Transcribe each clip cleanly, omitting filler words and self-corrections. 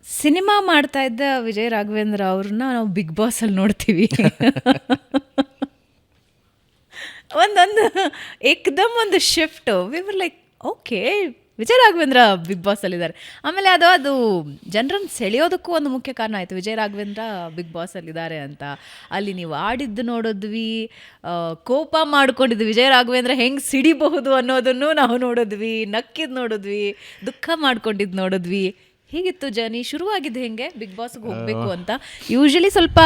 Cinema ಮಾಡ್ತಾ ಇದ್ದ ವಿಜಯ್ ರಾಘವೇಂದ್ರ ಅವ್ರನ್ನ ನಾವು ಬಿಗ್ ಬಾಸ್ ಅಲ್ಲಿ ನೋಡ್ತೀವಿ. ಒಂದೊಂದು ಏಕ್ದಮ್ ಒಂದು shift we were like okay Vijay Raghavendra big boss ಅಲ್ಲಿದ್ದಾರೆ. ಆಮೇಲೆ ಅದು ಜನರನ್ನು ಸೆಳೆಯೋದಕ್ಕೂ ಒಂದು ಮುಖ್ಯ ಕಾರಣ ಆಯಿತು, ವಿಜಯ್ ರಾಘವೇಂದ್ರ ಬಿಗ್ ಬಾಸ್ ಅಲ್ಲಿದ್ದಾರೆ ಅಂತ. ಅಲ್ಲಿ ನೀವು ಆಡಿದ್ದು ನೋಡಿದ್ವಿ, ಕೋಪ ಮಾಡ್ಕೊಂಡಿದ್ವಿ, ವಿಜಯ್ ರಾಘವೇಂದ್ರ ಹೆಂಗೆ ಸಿಡಿಬಹುದು ಅನ್ನೋದನ್ನು ನಾವು ನೋಡಿದ್ವಿ, ನಕ್ಕಿದ್ದು ನೋಡಿದ್ವಿ, ದುಃಖ ಮಾಡ್ಕೊಂಡಿದ್ದು ನೋಡಿದ್ವಿ. ಹೀಗಿತ್ತು ಜರ್ನಿ. ಶುರುವಾಗಿದ್ದು ಹೆಂಗೆ ಬಿಗ್ ಬಾಸ್ಗೆ ಹೋಗಬೇಕು ಅಂತ? ಯೂಶಲಿ ಸ್ವಲ್ಪ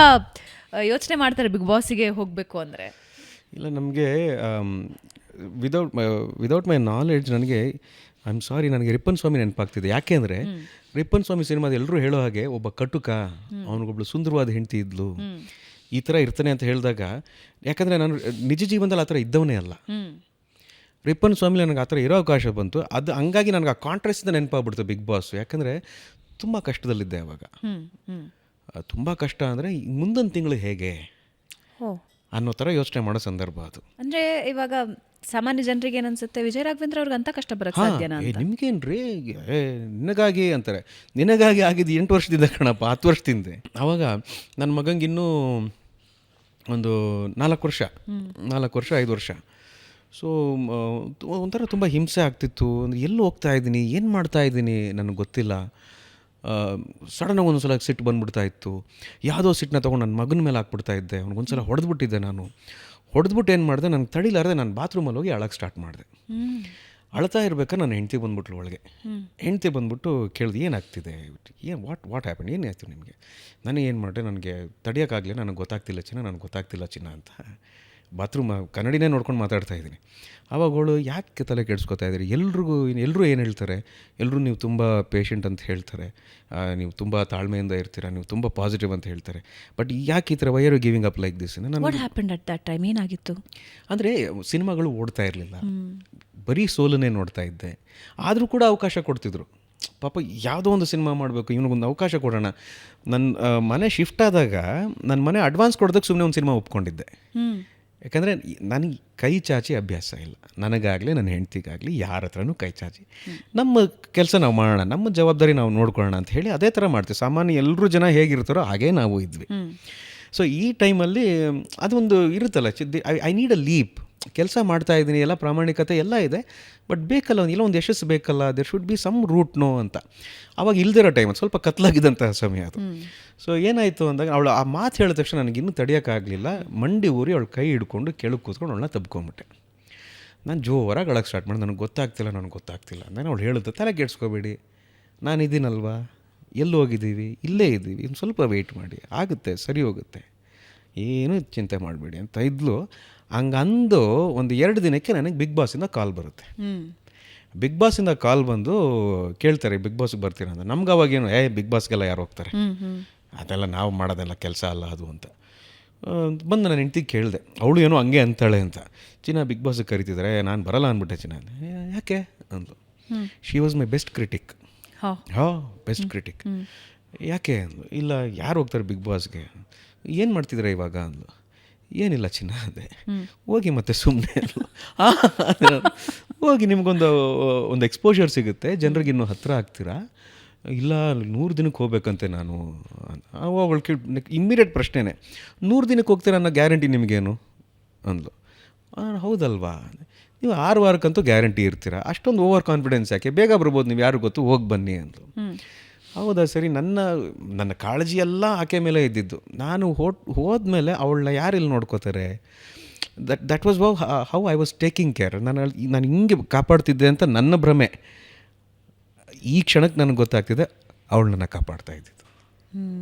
ಯೋಚನೆ ಮಾಡ್ತಾರೆ ಬಿಗ್ ಬಾಸಿಗೆ ಹೋಗಬೇಕು ಅಂದರೆ. ಇಲ್ಲ, ನಮಗೆ ವಿದೌಟ್ ಮೈ ನಾಲೆಡ್ಜ್ ನನಗೆ ಐ ಆಮ್ ಸಾರಿ, ನನಗೆ ರಿಪ್ಪನ್ ಸ್ವಾಮಿ ನೆನಪಾಗ್ತಿದೆ. ಯಾಕೆ ಅಂದರೆ ರಿಪ್ಪನ್ ಸ್ವಾಮಿ ಸಿನಿಮಾದ ಎಲ್ಲರೂ ಹೇಳೋ ಹಾಗೆ ಒಬ್ಬ ಕಟುಕ, ಅವನಿಗೊಬ್ಳು ಸುಂದರವಾದ ಹೆಂಡತಿ ಇದ್ಲು, ಈ ಥರ ಇರ್ತಾನೆ ಅಂತ ಹೇಳಿದಾಗ, ಯಾಕಂದರೆ ನಾನು ನಿಜ ಜೀವನದಲ್ಲಿ ಆ ಥರ ಇದ್ದವನೇ ಅಲ್ಲ. ರಿಪ್ಪನ್ ಸ್ವಾಮಿ ನನಗೆ ಆ ಥರ ಇರೋ ಅವಕಾಶ ಬಂತು. ಅದು ಹಂಗಾಗಿ ನನಗೆ ಆ ಕಾಂಟ್ರಾಸ್ಟಿಂದ ನೆನಪಾಗ್ಬಿಡ್ತು ಬಿಗ್ ಬಾಸ್. ಯಾಕಂದರೆ ತುಂಬ ಕಷ್ಟದಲ್ಲಿದ್ದೆ ಅವಾಗ. ತುಂಬ ಕಷ್ಟ ಅಂದರೆ ಮುಂದೊಂದು ತಿಂಗಳು ಹೇಗೆ ಅನ್ನೋ ಥರ ಯೋಚನೆ ಮಾಡೋ ಸಂದರ್ಭ ಅದು. ಅಂದರೆ ಇವಾಗ ಸಾಮಾನ್ಯ ಜನರಿಗೆ ಏನನ್ಸುತ್ತೆ, ವಿಜಯ್ ರಾಘವೇಂದ್ರ ಅವ್ರಿಗೆ ಅಂತ ಕಷ್ಟ ಬರೋಕ್ಕೆ ಸಾಧ್ಯನಾ? ನಿಮ್ಗೇನ್ರಿ ನಿನಗಾಗಿ ಅಂತಾರೆ. ನಿನಗಾಗಿ ಆಗಿದ್ದು 8 ವರ್ಷದಿಂದ ಕಣಪ್ಪ, 10 ವರ್ಷದಿಂದ. ಆವಾಗ ನನ್ನ ಮಗಂಗೆ ಇನ್ನೂ ಒಂದು 4 ವರ್ಷ 5 ವರ್ಷ. ಸೊ ಒಂಥರ ತುಂಬ ಹಿಂಸೆ ಆಗ್ತಿತ್ತು. ಎಲ್ಲೂ ಹೋಗ್ತಾ ಇದ್ದೀನಿ, ಏನು ಮಾಡ್ತಾ ಇದ್ದೀನಿ ನನಗೆ ಗೊತ್ತಿಲ್ಲ. ಸಡನ್ನಾಗಿ ಒಂದೊಂದ್ಸಲ ಸಿಟ್ಟು ಬಂದುಬಿಡ್ತಾ ಇತ್ತು. ಯಾವುದೋ ಸಿಟ್ಟನ್ನ ತೊಗೊಂಡು ನನ್ನ ಮಗನ ಮೇಲೆ ಹಾಕ್ಬಿಡ್ತಾ ಇದ್ದೆ. ಅವ್ನಿಗೊಂದ್ಸಲ ಹೊಡೆದ್ಬಿಟ್ಟಿದ್ದೆ. ನಾನು ಹೊಡೆದ್ಬಿಟ್ಟು ಏನು ಮಾಡಿದೆ, ನನಗೆ ತಡಿಲಾರದೆ ನಾನು ಬಾತ್ರೂಮಲ್ಲಿ ಹೋಗಿ ಅಳಕ್ಕೆ ಸ್ಟಾರ್ಟ್ ಮಾಡಿದೆ. ಅಳ್ತಾ ಇರ್ಬೇಕಾದ್ರೆ ನನ್ನ ಹೆಂಡ್ತಿ ಬಂದ್ಬಿಟ್ಲು ಒಳಗೆ. ಹೆಂಡ್ತಿ ಬಂದ್ಬಿಟ್ಟು ಕೇಳಿದೆ, ಏನಾಗ್ತಿದೆ, ವಾಟ್ ಹ್ಯಾಪನ್, ಏನಾಯ್ತು ನಿಮಗೆ? ನನಗೆ ಏನು ಮಾಡಿದೆ, ನನಗೆ ತಡಿಯೋಕ್ಕಾಗಲಿ, ನನಗೆ ಗೊತ್ತಾಗ್ತಿಲ್ಲ ಚಿನ್ನ ಅಂತ ಬಾತ್ರೂಮ್ ಕನ್ನಡಿನೇ ನೋಡ್ಕೊಂಡು ಮಾತಾಡ್ತಾ ಇದ್ದೀನಿ. ಆವಾಗಳು ಯಾಕೆ ತಲೆ ಕೆಡಿಸ್ಕೊತಾ ಇದ್ದೀರಿ? ಎಲ್ಲರೂ ಏನು ಹೇಳ್ತಾರೆ, ಎಲ್ಲರೂ ನೀವು ತುಂಬ ಪೇಷಂಟ್ ಅಂತ ಹೇಳ್ತಾರೆ, ನೀವು ತುಂಬ ತಾಳ್ಮೆಯಿಂದ ಇರ್ತೀರ, ನೀವು ತುಂಬ ಪಾಸಿಟಿವ್ ಅಂತ ಹೇಳ್ತಾರೆ. ಬಟ್ ಯಾಕೆ ಈ ಥರ why are you giving up like this? ಏನಾಗಿತ್ತು ಅಂದರೆ ಸಿನಿಮಾಗಳು ಓಡ್ತಾ ಇರಲಿಲ್ಲ, ಬರೀ ಸೋಲನ್ನೇ ನೋಡ್ತಾ ಇದ್ದೆ. ಆದರೂ ಕೂಡ ಅವಕಾಶ ಕೊಡ್ತಿದ್ರು. ಪಾಪ ಯಾವುದೋ ಒಂದು ಸಿನಿಮಾ ಮಾಡಬೇಕು, ಇವನಿಗೊಂದು ಅವಕಾಶ ಕೊಡೋಣ. ನನ್ನ ಮನೆ ಶಿಫ್ಟ್ ಆದಾಗ ನನ್ನ ಮನೆ ಅಡ್ವಾನ್ಸ್ ಕೊಡೋದಕ್ಕೆ ಸುಮ್ಮನೆ ಒಂದು ಸಿನಿಮಾ ಒಪ್ಕೊಂಡಿದ್ದೆ. ಯಾಕಂದರೆ ನನಗೆ ಕೈ ಚಾಚಿ ಅಭ್ಯಾಸ ಇಲ್ಲ, ನನಗಾಗಲಿ ನನ್ನ ಹೆಂಡ್ತಿಗಾಗಲಿ ಯಾರ ಹತ್ರನೂ ಕೈ ಚಾಚಿ. ನಮ್ಮ ಕೆಲಸ ನಾವು ಮಾಡೋಣ, ನಮ್ಮ ಜವಾಬ್ದಾರಿ ನಾವು ನೋಡ್ಕೊಳ್ಳೋಣ ಅಂತ ಹೇಳಿ ಅದೇ ಥರ ಮಾಡ್ತೀವಿ. ಸಾಮಾನ್ಯ ಎಲ್ಲರೂ ಜನ ಹೇಗಿರ್ತಾರೋ ಹಾಗೇ ನಾವು ಇದ್ವಿ. ಸೊ ಈ ಟೈಮಲ್ಲಿ ಅದೊಂದು ಇರುತ್ತಲ್ಲ, ಐ ನೀಡ್ ಅ ಲೀಪ್. ಕೆಲಸ ಮಾಡ್ತಾ ಇದ್ದೀನಿ, ಎಲ್ಲ ಪ್ರಾಮಾಣಿಕತೆ ಎಲ್ಲ ಇದೆ, ಬಟ್ ಬೇಕಲ್ಲ ಎಲ್ಲ ಒಂದು ಯಶಸ್ಸು ಬೇಕಲ್ಲ, there should be some root no ಅಂತ. ಆವಾಗ ಇಲ್ದಿರೋ ಟೈಮ್, ಸ್ವಲ್ಪ ಕತ್ಲಾಗಿದ್ದಂತಹ ಸಮಯ ಅದು. ಸೊ ಏನಾಯಿತು ಅಂದಾಗ ಅವಳು ಆ ಮಾತು ಹೇಳಿದ ತಕ್ಷಣ ನನಗಿನ್ನೂ ತಡೆಯೋಕ್ಕಾಗಲಿಲ್ಲ. ಮಂಡಿ ಊರಿ ಅವಳು ಕೈ ಹಿಡ್ಕೊಂಡು ಕೆಳಗೆ ಕೂತ್ಕೊಂಡು ಅವಳನ್ನ ತಬ್ಕೊಂಬಿಟ್ಟೆ. ನಾನು ಜೋರಾಗಿ ಅಳಕ್ಕೆ ಸ್ಟಾರ್ಟ್ ಮಾಡಿ, ನನಗೆ ಗೊತ್ತಾಗ್ತಿಲ್ಲ ಅಂದಾಗ ಅವಳು ಹೇಳಿದ್ದು, ತಲೆ ಕೆಡ್ಸ್ಕೊಬೇಡಿ, ನಾನು ಇದ್ದೀನಲ್ವಾ, ಎಲ್ಲಿ ಹೋಗಿದ್ದೀವಿ, ಇಲ್ಲೇ ಇದ್ದೀವಿ, ಇನ್ನು ಸ್ವಲ್ಪ ವೆಯ್ಟ್ ಮಾಡಿ, ಆಗುತ್ತೆ, ಸರಿ ಹೋಗುತ್ತೆ, ಏನೂ ಚಿಂತೆ ಮಾಡಬೇಡಿ ಅಂತ ಇದ್ಲು. ಹಂಗಂದು ಒಂದು 2 ದಿನಕ್ಕೆ ನನಗೆ ಬಿಗ್ ಬಾಸಿಂದ ಕಾಲ್ ಬರುತ್ತೆ. ಬಿಗ್ ಬಾಸಿಂದ ಕಾಲ್ ಬಂದು ಕೇಳ್ತಾರೆ, ಬಿಗ್ ಬಾಸ್ಗೆ ಬರ್ತೀರಾ ಅಂತ. ನಮ್ಗೆ ಅವಾಗೇನು ಬಿಗ್ ಬಾಸ್ಗೆಲ್ಲ ಯಾರು ಹೋಗ್ತಾರೆ, ಅದೆಲ್ಲ ನಾವು ಮಾಡೋದೆಲ್ಲ ಕೆಲಸ ಅಲ್ಲ ಅದು ಅಂತ. ಬಂದು ನಾನು ಹೆಂಡ್ತಿಗೆ ಕೇಳಿದೆ, ಅವಳು ಏನೋ ಹಂಗೆ ಅಂತಾಳೆ ಅಂತ. ಚಿನ್ನ ಬಿಗ್ ಬಾಸ್ಗೆ ಕರಿತಿದ್ದಾರೆ, ನಾನು ಬರಲ್ಲ ಅಂದ್ಬಿಟ್ಟೆ. ಚಿನ್ನ ಯಾಕೆ ಅಂದು. She was my best critic. Best critic. ಯಾಕೆ ಅಂದು. ಇಲ್ಲ, ಯಾರು ಹೋಗ್ತಾರೆ ಬಿಗ್ ಬಾಸ್ಗೆ, ಏನು ಮಾಡ್ತಿದ್ದಾರೆ ಇವಾಗ ಅಂದು. ಏನಿಲ್ಲ ಚಿನ್ನ ಅದೇ, ಹೋಗಿ ಮತ್ತೆ ಸುಮ್ಮನೆ ಹೋಗಿ ನಿಮಗೊಂದು ಎಕ್ಸ್ಪೋಜರ್ ಸಿಗುತ್ತೆ, ಜನರಿಗೆ ಇನ್ನೂ ಹತ್ತಿರ ಆಗ್ತೀರಾ. ಇಲ್ಲ 100 ದಿನಕ್ಕೆ ಹೋಗ್ಬೇಕಂತೆ ನಾನು. ಅವಳು ಇಮ್ಮಿಡಿಯೇಟ್ ಪ್ರಶ್ನೆನೇ, 100 ದಿನಕ್ಕೆ ಹೋಗ್ತೀರಾ ಅನ್ನೋ ಗ್ಯಾರಂಟಿ ನಿಮಗೇನು ಅಂದ್ಲು. ಹೌದಲ್ವಾ, ನೀವು 6 ವಾರಕ್ಕಂತೂ ಗ್ಯಾರಂಟಿ ಇರ್ತೀರಾ, ಅಷ್ಟೊಂದು ಓವರ್ ಕಾನ್ಫಿಡೆನ್ಸ್ ಯಾಕೆ, ಬೇಗ ಬರ್ಬೋದು ನೀವು, ಯಾರು ಗೊತ್ತು, ಹೋಗಿ ಬನ್ನಿ ಅಂದ್ಲು. ಹೌದಾ ಸರಿ. ನನ್ನ ಕಾಳಜಿ ಎಲ್ಲ ಆಕೆ ಮೇಲೆ ಇದ್ದಿದ್ದು. ನಾನು ಹೋದ್ಮೇಲೆ ಅವಳನ್ನ ಯಾರು ಇಲ್ಲಿ ನೋಡ್ಕೋತಾರೆ, that was how I was taking care. ನಾನು ಹಿಂಗೆ ಕಾಪಾಡ್ತಿದ್ದೆ ಅಂತ ನನ್ನ ಭ್ರಮೆ. ಈ ಕ್ಷಣಕ್ಕೆ ನನಗೆ ಗೊತ್ತಾಗ್ತಿದೆ ಅವಳು ನನ್ನ ಕಾಪಾಡ್ತಾ ಇದ್ದಿದ್ದು.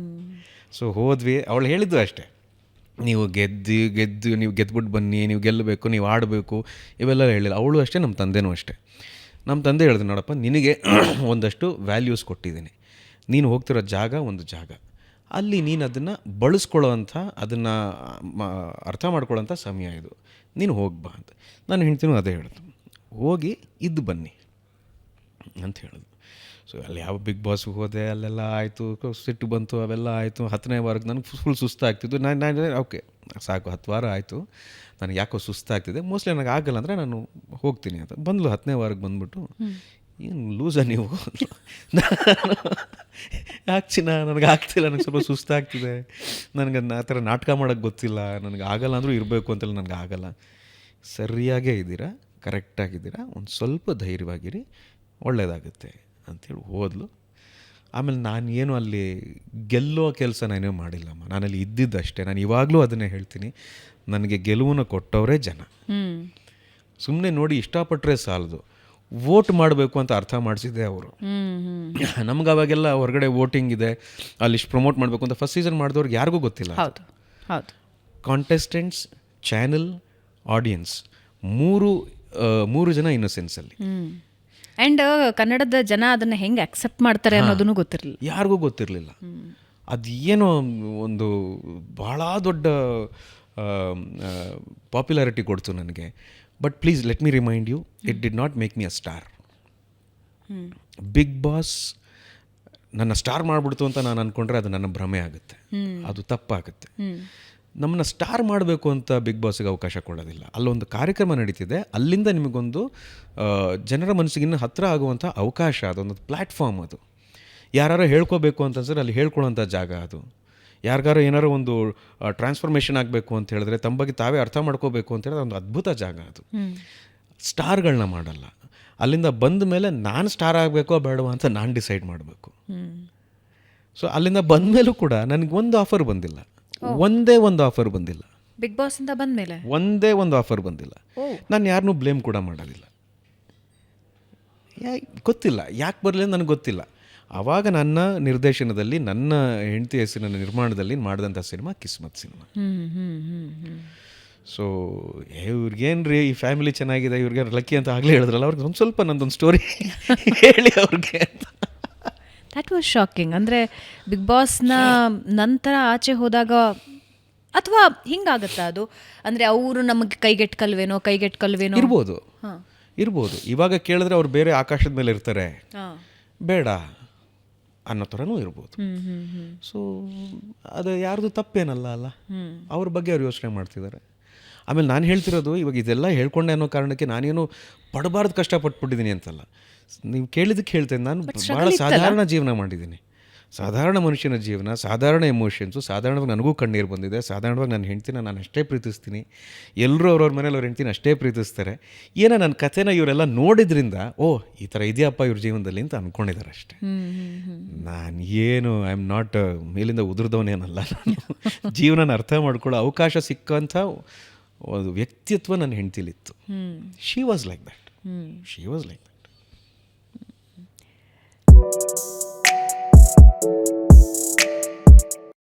ಸೊ ಹೋದ್ವಿ. ಅವಳು ಹೇಳಿದ್ದು ಅಷ್ಟೇ, ನೀವು ಗೆದ್ದು ನೀವು ಗೆದ್ಬಿಟ್ಟು ಬನ್ನಿ, ನೀವು ಗೆಲ್ಲಬೇಕು, ನೀವು ಆಡಬೇಕು, ಇವೆಲ್ಲ ಹೇಳಿಲ್ಲ. ಅವಳು ಅಷ್ಟೇ, ನಮ್ಮ ತಂದೆನೂ ಅಷ್ಟೇ. ನಮ್ಮ ತಂದೆ ಹೇಳಿದ್ರು, ನೋಡಪ್ಪ ನಿನಗೆ ಒಂದಷ್ಟು ವ್ಯಾಲ್ಯೂಸ್ ಕೊಟ್ಟಿದ್ದೀನಿ, ನೀನು ಹೋಗ್ತಿರೋ ಜಾಗ ಒಂದು ಜಾಗ, ಅಲ್ಲಿ ನೀನು ಅದನ್ನು ಬಳಸ್ಕೊಳ್ಳೋ ಅಂಥ, ಅದನ್ನು ಅರ್ಥ ಮಾಡ್ಕೊಳ್ಳೋಂಥ ಸಮಯ ಇದು, ನೀನು ಹೋಗ್ಬಾ ಅಂತ. ನಾನು ಹೆಂಡ್ತಿನೂ ಅದೇ ಹೇಳಿದ್ರು, ಹೋಗಿ ಇದ್ದು ಬನ್ನಿ ಅಂತ ಹೇಳಿದ್ರು. ಸೊ ಅಲ್ಲಿ ಯಾವ ಬಿಗ್ ಬಾಸ್ಗೆ ಹೋದೆ, ಅಲ್ಲೆಲ್ಲ ಆಯಿತು, ಸಿಟ್ಟು ಬಂತು, ಅವೆಲ್ಲ ಆಯಿತು. 10ನೇ ವಾರಕ್ಕೆ ನನಗೆ ಫುಲ್ ಸುಸ್ತಾಗ್ತಿದ್ದು. ನಾನು ಓಕೆ ಸಾಕು, 10 ವಾರ ಆಯಿತು, ನನಗೆ ಯಾಕೋ ಸುಸ್ತಾಗ್ತಿದೆ, ಮೋಸ್ಟ್ಲಿ ನನಗೆ ಆಗಲ್ಲ ಅಂದರೆ ನಾನು ಹೋಗ್ತೀನಿ ಅಂತ. ಬಂದ್ಲು 10ನೇ ವಾರಕ್ಕೆ ಬಂದ್ಬಿಟ್ಟು, ಏನು ಲೂಸ ನೀವು? ಯಾಕೆ ನನಗೆ ಆಗ್ತಿಲ್ಲ, ನನಗೆ ಸ್ವಲ್ಪ ಸುಸ್ತಾಗ್ತಿದೆ, ನನಗೆ ಆ ಥರ ನಾಟಕ ಮಾಡೋಕ್ಕೆ ಗೊತ್ತಿಲ್ಲ, ನನಗೆ ಆಗಲ್ಲ ಅಂದರೂ ಇರಬೇಕು ಅಂತೆಲ್ಲ ನನಗೆ ಆಗಲ್ಲ. ಸರಿಯಾಗೇ ಇದ್ದೀರಾ, ಕರೆಕ್ಟಾಗಿದ್ದೀರಾ, ಒಂದು ಸ್ವಲ್ಪ ಧೈರ್ಯವಾಗಿರಿ, ಒಳ್ಳೆಯದಾಗುತ್ತೆ ಅಂಥೇಳಿ ಹೋದ್ಲು. ಆಮೇಲೆ ನಾನು ಏನು ಅಲ್ಲಿ ಗೆಲ್ಲೋ ಕೆಲಸ ನಾನೇನು ಮಾಡಿಲ್ಲಮ್ಮ, ನಾನಲ್ಲಿ ಇದ್ದಿದ್ದಷ್ಟೇ. ನಾನು ಇವಾಗಲೂ ಅದನ್ನೇ ಹೇಳ್ತೀನಿ, ನನಗೆ ಗೆಲುವನ್ನು ಕೊಟ್ಟವರೇ ಜನ. ಸುಮ್ಮನೆ ನೋಡಿ ಇಷ್ಟಪಟ್ಟರೆ ಸಾಲದು, ವೋಟ್ ಮಾಡಬೇಕು ಅಂತ ಅರ್ಥ ಮಾಡಿಸಿದ್ದೆ ಅವರು. ನಮ್ಗೆ ಅವಾಗೆಲ್ಲ ಹೊರಗಡೆ ವೋಟಿಂಗ್ ಇದೆ, ಅಲ್ಲಿ ಇಷ್ಟು ಪ್ರಮೋಟ್ ಮಾಡಬೇಕು ಅಂತ ಫಸ್ಟ್ ಸೀಸನ್ ಮಾಡಿದವ್ರಿಗೆ ಯಾರಿಗೂ ಗೊತ್ತಿಲ್ಲ. ಹೌದು ಹೌದು. ಕಾಂಟೆಸ್ಟೆಂಟ್ಸ್, ಚಾನೆಲ್, ಆಡಿಯನ್ಸ್, ಮೂರು ಜನ ಇನ್ನೊಸೆನ್ಸಲ್ಲಿ. ಆ್ಯಂಡ್ ಕನ್ನಡದ ಜನ ಅದನ್ನು ಹೆಂಗೆ ಅಕ್ಸೆಪ್ಟ್ ಮಾಡ್ತಾರೆ ಅನ್ನೋದನ್ನು ಗೊತ್ತಿರಲಿಲ್ಲ, ಯಾರಿಗೂ ಗೊತ್ತಿರಲಿಲ್ಲ. ಅದು ಏನೋ ಒಂದು ಭಾಳ ದೊಡ್ಡ ಪಾಪ್ಯುಲಾರಿಟಿ ಕೊಡ್ತು ನನಗೆ. But please let me remind you, it did not make me a star. Bigg Boss ನನ್ನ ಸ್ಟಾರ್ ಮಾಡಿಬಿಡ್ತು ಅಂತ ನಾನು ಅಂದ್ಕೊಂಡ್ರೆ ಅದು ನನ್ನ ಭ್ರಮೆ ಆಗುತ್ತೆ, ಅದು ತಪ್ಪಾಗುತ್ತೆ. ನಮ್ಮನ್ನು ಸ್ಟಾರ್ ಮಾಡಬೇಕು ಅಂತ ಬಿಗ್ ಬಾಸ್ಗೆ ಅವಕಾಶ ಕೊಡೋದಿಲ್ಲ. ಅಲ್ಲೊಂದು ಕಾರ್ಯಕ್ರಮ ನಡೀತಿದೆ, ಅಲ್ಲಿಂದ ನಿಮಗೊಂದು ಜನರ ಮನಸ್ಸಿಗಿನ್ನ ಹತ್ತಿರ ಆಗುವಂಥ ಅವಕಾಶ, ಅದೊಂದು ಪ್ಲ್ಯಾಟ್ಫಾರ್ಮ್. ಅದು ಯಾರು ಹೇಳ್ಕೋಬೇಕು ಅಂತಂದ್ರೆ ಅಲ್ಲಿ ಹೇಳ್ಕೊಳ್ಳೋಂಥ ಜಾಗ ಅದು. ಯಾರಿಗಾರು ಏನಾರು ಒಂದು ಟ್ರಾನ್ಸ್ಫಾರ್ಮೇಷನ್ ಆಗಬೇಕು ಅಂತ ಹೇಳಿದ್ರೆ, ತಮ್ಮ ಬಗ್ಗೆ ತಾವೇ ಅರ್ಥ ಮಾಡ್ಕೋಬೇಕು ಅಂತ ಹೇಳಿದ್ರೆ ಒಂದು ಅದ್ಭುತ ಜಾಗ ಅದು. ಸ್ಟಾರ್ಗಳನ್ನ ಮಾಡಲ್ಲ. ಅಲ್ಲಿಂದ ಬಂದ ಮೇಲೆ ನಾನು ಸ್ಟಾರ್ ಆಗಬೇಕೋ ಬೇಡವಾ ಅಂತ ನಾನು ಡಿಸೈಡ್ ಮಾಡಬೇಕು. ಸೊ ಅಲ್ಲಿಂದ ಬಂದ ಮೇಲೂ ಕೂಡ ನನಗೆ ಒಂದು ಆಫರ್ ಬಂದಿಲ್ಲ, ಒಂದೇ ಒಂದು ಆಫರ್ ಬಂದಿಲ್ಲ. ಬಿಗ್ ಬಾಸ್ ಅಂತ ಬಂದ ಮೇಲೆ ಒಂದೇ ಒಂದು ಆಫರ್ ಬಂದಿಲ್ಲ. ನಾನು ಯಾರನ್ನೂ ಬ್ಲೇಮ್ ಕೂಡ ಮಾಡೋದಿಲ್ಲ. ಗೊತ್ತಿಲ್ಲ ಯಾಕೆ ಬರಲಿ ನನಗೆ ಗೊತ್ತಿಲ್ಲ. ಆವಾಗ ನನ್ನ ನಿರ್ದೇಶನದಲ್ಲಿ, ನನ್ನ ಹೆಂಡತಿ ಹೆಸರಿನ ನಿರ್ಮಾಣದಲ್ಲಿ ಮಾಡಿದಂಥ ಸಿನಿಮಾ ಕಿಸ್ಮತ್ ಸಿನಿಮಾ. ಸೊ ಇವ್ರಿಗೇನು ರೀ ಈ ಫ್ಯಾಮಿಲಿ ಚೆನ್ನಾಗಿದೆ, ಇವ್ರಿಗೆ ಲಕ್ಕಿ ಅಂತ ಆಗಲೇ ಹೇಳಿದ್ರಲ್ಲ, ಅವ್ರಿಗೆ ಒಂದು ಸ್ವಲ್ಪ ನಂದೊಂದು ಸ್ಟೋರಿ ಹೇಳಿ ಅವ್ರಿಗೆ ಅಂತ. That was shocking. ಅಂದರೆ ಬಿಗ್ ಬಾಸ್ನ ನಂತರ ಆಚೆ ಹೋದಾಗ ಅಥವಾ ಹಿಂಗಾಗತ್ತಾ ಅದು? ಅಂದರೆ ಅವರು ನಮಗೆ ಕೈಗೆಟ್ಕಲ್ವೇನೋ ಇರ್ಬೋದು. ಇವಾಗ ಕೇಳಿದ್ರೆ ಅವ್ರು ಬೇರೆ ಆಕಾಶದ ಮೇಲೆ ಇರ್ತಾರೆ, ಬೇಡ ಅನ್ನೋ ಥರನೂ ಇರ್ಬೋದು. ಸೊ ಅದು ಯಾರ್ದು ತಪ್ಪೇನಲ್ಲ ಅಲ್ಲ, ಅವ್ರ ಬಗ್ಗೆ ಅವ್ರು ಯೋಚನೆ ಮಾಡ್ತಿದ್ದಾರೆ. ಆಮೇಲೆ ನಾನು ಹೇಳ್ತಿರೋದು, ಇವಾಗ ಇದೆಲ್ಲ ಹೇಳ್ಕೊಂಡೆ ಅನ್ನೋ ಕಾರಣಕ್ಕೆ ನಾನೇನು ಪಡಬಾರ್ದು ಕಷ್ಟಪಟ್ಬಿಟ್ಟಿದ್ದೀನಿ ಅಂತಲ್ಲ. ನೀವು ಕೇಳಿದಕ್ಕೆ ಹೇಳ್ತೇನೆ, ನಾನು ಭಾಳ ಸಾಧಾರಣ ಜೀವನ ಮಾಡಿದ್ದೀನಿ, ಸಾಧಾರಣ ಮನುಷ್ಯನ ಜೀವನ, ಸಾಧಾರಣ ಎಮೋಷನ್ಸು, ಸಾಧಾರಣವಾಗಿ ನನಗೂ ಕಣ್ಣೀರು ಬಂದಿದೆ. ಸಾಧಾರಣವಾಗಿ ನನ್ನ ಹೆಂಡ್ತಿನ ನಾನು ಅಷ್ಟೇ ಪ್ರೀತಿಸ್ತೀನಿ, ಎಲ್ಲರೂ ಅವ್ರವ್ರ ಮನೇಲಿ ಅವ್ರ ಹೆಂಡ್ತಿನ ಅಷ್ಟೇ ಪ್ರೀತಿಸ್ತಾರೆ. ಏನೋ ನನ್ನ ಕಥೆನ ಇವರೆಲ್ಲ ನೋಡಿದ್ರಿಂದ ಈ ಥರ ಇದೆಯಪ್ಪ ಇವ್ರ ಜೀವನದಲ್ಲಿ ಅಂತ ಅಂದ್ಕೊಂಡಿದ್ದಾರೆ ಅಷ್ಟೇ. ನಾನು ಏನು ಐ ಆಮ್ ನಾಟ್ ಮೇಲಿಂದ ಉದುರ್ದವನೇನಲ್ಲ. ನಾನು ಜೀವನನ ಅರ್ಥ ಮಾಡ್ಕೊಳ್ಳೋ ಅವಕಾಶ ಸಿಕ್ಕಂಥ ಒಂದು ವ್ಯಕ್ತಿತ್ವ ನನ್ನ ಹೆಂಡ್ತಿಲಿತ್ತು. She was like that.